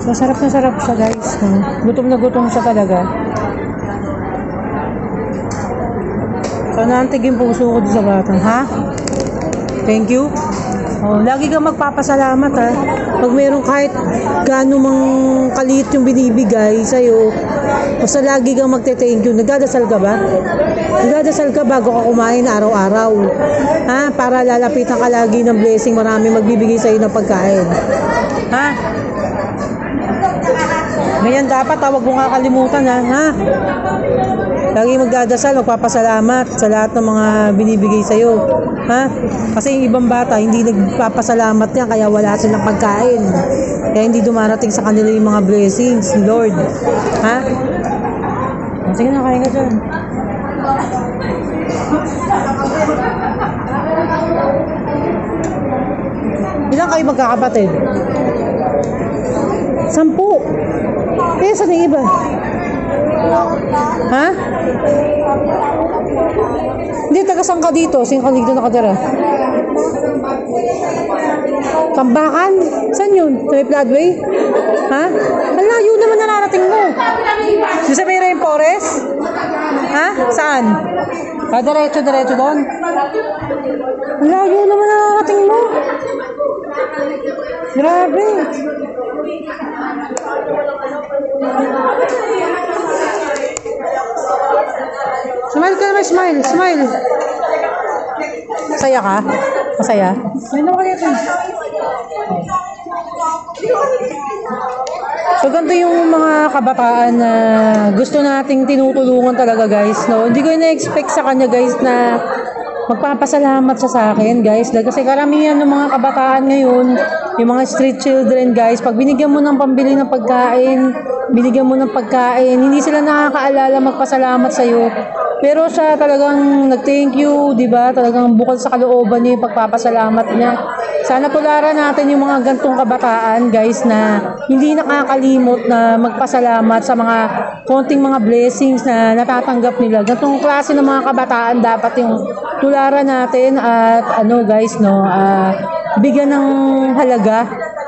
So, sarap na sarap siya, guys. Gutom na gutom siya talaga. So, naantig yung puso ko sa batang. Ha? Thank you. Oh, lagi kang magpapasalamat, ha. Pag meron kahit gaano mang kaliit yung binibigay sa'yo, basta lagi kang magte-thank you. Nagdadasal ka ba? Nagdadasal ka bago ka kumain araw-araw. Ha? Para lalapitan ka lagi ng blessing. Marami magbibigay sa'yo ng pagkain. Ha? Ngayon dapat, huwag mo nga kalimutan, ha? Lagi magdadasal, magpapasalamat sa lahat ng mga binibigay sa'yo. Ha? Kasi yung ibang bata, hindi nagpapasalamat yan, kaya wala silang pagkain. Kaya hindi dumarating sa kanila yung mga blessings ni Lord. Ha? Sige na, kain ka dyan. Ilan kayo magkakapatid? 10. Kaya saan yung iba? Ha? Hindi, taga-saan ka dito? Saan ka dito nakatira? Tambakan? Saan yun? Sa may Floodway? Ha? Ang layo naman nararating mo. Doon sa may Rainforest? Ha? Saan? Diretso doon? Ang layo naman nararating mo. Grabe. Smile ka naman, smile. Masaya ka? Masaya? Ayun naman kaya ito. So, ganito yung mga kabataan na gusto nating tinutulungan talaga, guys, no? Hindi ko na-expect sa kanya, guys, na magpapasalamat siya sa akin, guys. Kasi karamihan ng mga kabataan ngayon, yung mga street children, guys, pag binigyan mo ng pambili ng pagkain, binigyan mo ng pagkain, hindi sila nakakaalala magpasalamat sa'yo. Pero siya talagang nag-thank you, di ba? Talagang bukod sa kalooban niya yung pagpapasalamat niya. Sana tularan natin yung mga gantong kabataan, guys, na hindi nakakalimot na magpasalamat sa mga konting mga blessings na natatanggap nila. Gantong klase ng mga kabataan dapat yung tularan natin at guys, no, bigyan ng halaga.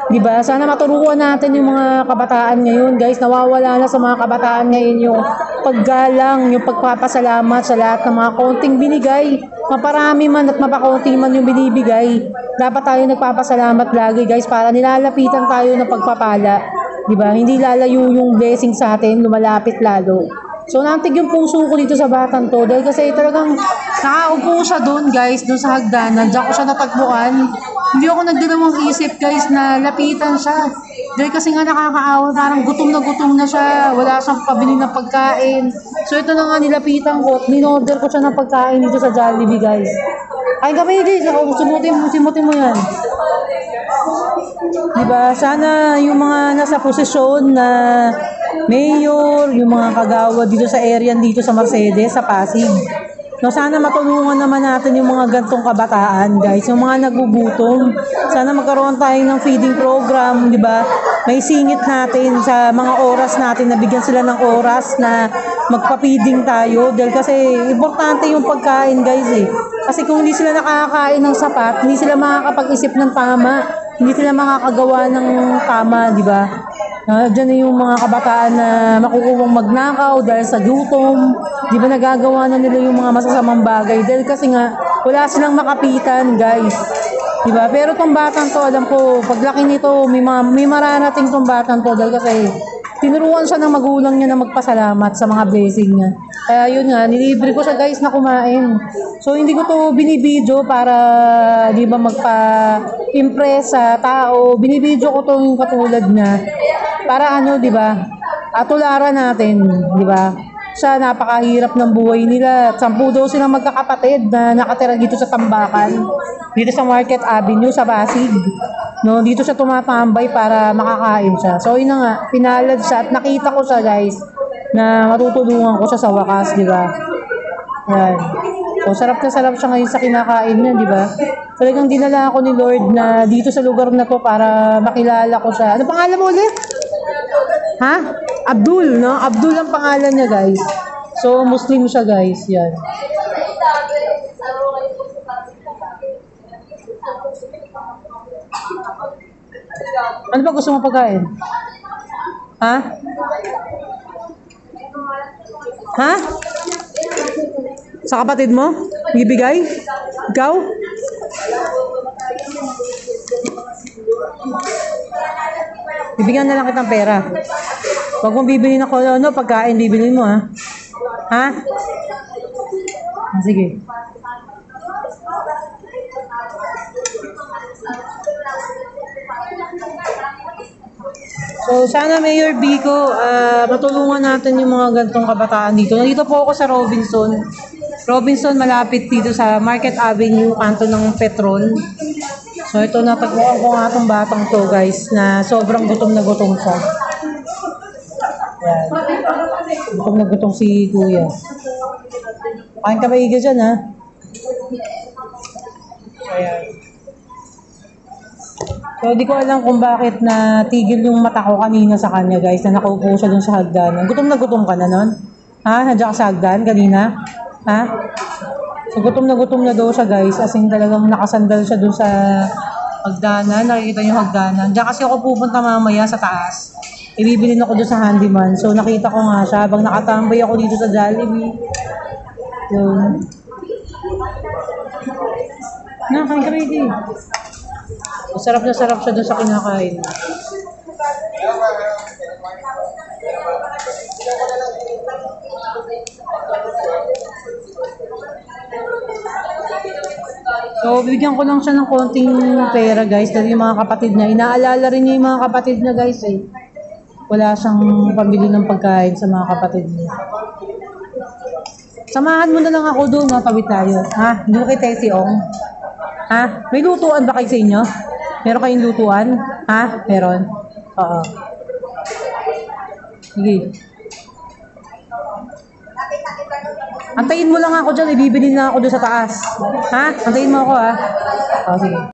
Diba? Sana maturuan natin yung mga kabataan ngayon, guys. Nawawala na sa mga kabataan ngayon yung paggalang, yung pagpapasalamat sa lahat ng mga konting binigay. Maparami man at mapakunti man yung binibigay. Dapat tayo nagpapasalamat lagi, guys, para nilalapitan tayo ng pagpapala. Diba? Hindi lalayo yung blessing sa atin, lumalapit lalo. So, nantig yung puso ko dito sa batang to dahil kasi talagang nakaupo siya doon, guys, doon sa hagdanan. Diyan ko siya natagpuan. Hindi ako nagdalawang isip, guys, na lapitan siya. Dahil kasi nga nakakaawa, parang gutom na siya. Wala siyang pabili ng pagkain. So, ito na nga nilapitan ko. Ninorder ko siya ng pagkain dito sa Jollibee, guys. Ay, kami, guys. Simutin mo yan. Diba? Sana yung mga nasa posisyon na mayor, yung mga kagawad dito sa area dito sa Mercedes, sa Pasig. No, sana matulungan naman natin yung mga gantong kabataan, guys, yung mga nagugutom. Sana magkaroon tayo ng feeding program, di ba? May singit natin sa mga oras natin, nabigyan sila ng oras na magpa-feeding tayo. Dahil kasi importante yung pagkain, guys, eh. Kasi kung hindi sila nakakakain ng sapat, hindi sila makakapag-isip ng tama, hindi sila makakagawa ng tama, di ba? Diyan na yung mga kabataan na makukuwang magnakaw dahil sa gutom. Di ba nagagawa na nila yung mga masasamang bagay? Dahil kasi nga, wala silang makapitan, guys. Di ba? Pero tong batang to, alam ko, paglaki nito, may mararating tong batang to dahil kasi tinuruan siya ng magulang niya na magpasalamat sa mga blessing niya. Kaya yun nga, nilibre ko siya, guys, na kumain. So, hindi ko to binibidyo para, di ba, magpa-impress sa tao. Binibidyo ko to yung katulad niya. Para di ba, tularan natin, di ba? Siya, napakahirap ng buhay nila. 10 daw silang magkakapatid na nakatira dito sa Tambakan. Dito sa Market Avenue, sa Pasig. No, dito siya tumatambay para makakain siya. So, yun na nga, pinalad siya at nakita ko siya, guys, na matutulungan ko siya sa wakas, di ba? Yan. So, sarap na sarap siya ngayon sa kinakain niya, di ba? Talagang dinala ako ni Lord na dito sa lugar na to para makilala ko siya. Ano pangalan mo ulit? Ha? Abdul, no? Abdul ang pangalan niya, guys. So, Muslim siya, guys. Yan. Ano ba gusto mo pagkain? Ha? Ha? Sa kapatid mo? Bibigay? Ikaw? Bibigyan na lang kitang pera. Huwag mong bibili na ano, pagkain, bibili mo ha. Ha? Sige. So, sana Mayor Vico, matulungan natin yung mga gantong kabataan dito. Nandito po ako sa Robinson. Robinson, malapit dito sa Market Avenue, kanto ng Petron. So, ito natagpuan ko nga itong batang to, guys, na sobrang gutom na gutom siya. Yan. Gutom na gutom si Kuya. Kain ka maiga dyan, ha? Ayan. So, di ko alam kung bakit natigil yung mata ko kanina sa kanya, guys, na nakaupo siya dun sa hagdanan. Gutom na gutom ka na nun? Ha? Nandiyan ka sa hagdan kanina? Ha? So, gutom na daw siya, guys. As in, talagang nakasandal siya dun sa hagdanan. Nakikita niyo hagdanan. Diyan kasi ako pupunta mamaya sa taas. Ibibilin ako dun sa handyman. So, nakita ko nga siya habang nakatambay ako dito sa Jollibee. Yun. Kain ka ready. Sarap na sarap siya doon sa kinakain. So, bigyan ko lang siya ng konting pera, guys. Dahil yung mga kapatid niya, inaalala rin niya yung mga kapatid niya, guys, eh. Wala siyang pambili ng pagkain sa mga kapatid niya. Samahan mo na lang ako doon, tawid tayo. Ha? Hindi mo kay Tessie Ong? Ha? May lutuan ba kayo sa inyo? Meron kayong lutuan? Ha? Meron? Oo. Sige. Antayin mo lang ako dyan. Ibibili na ako doon sa taas. Ha? Antayin mo ako ha. O, sige.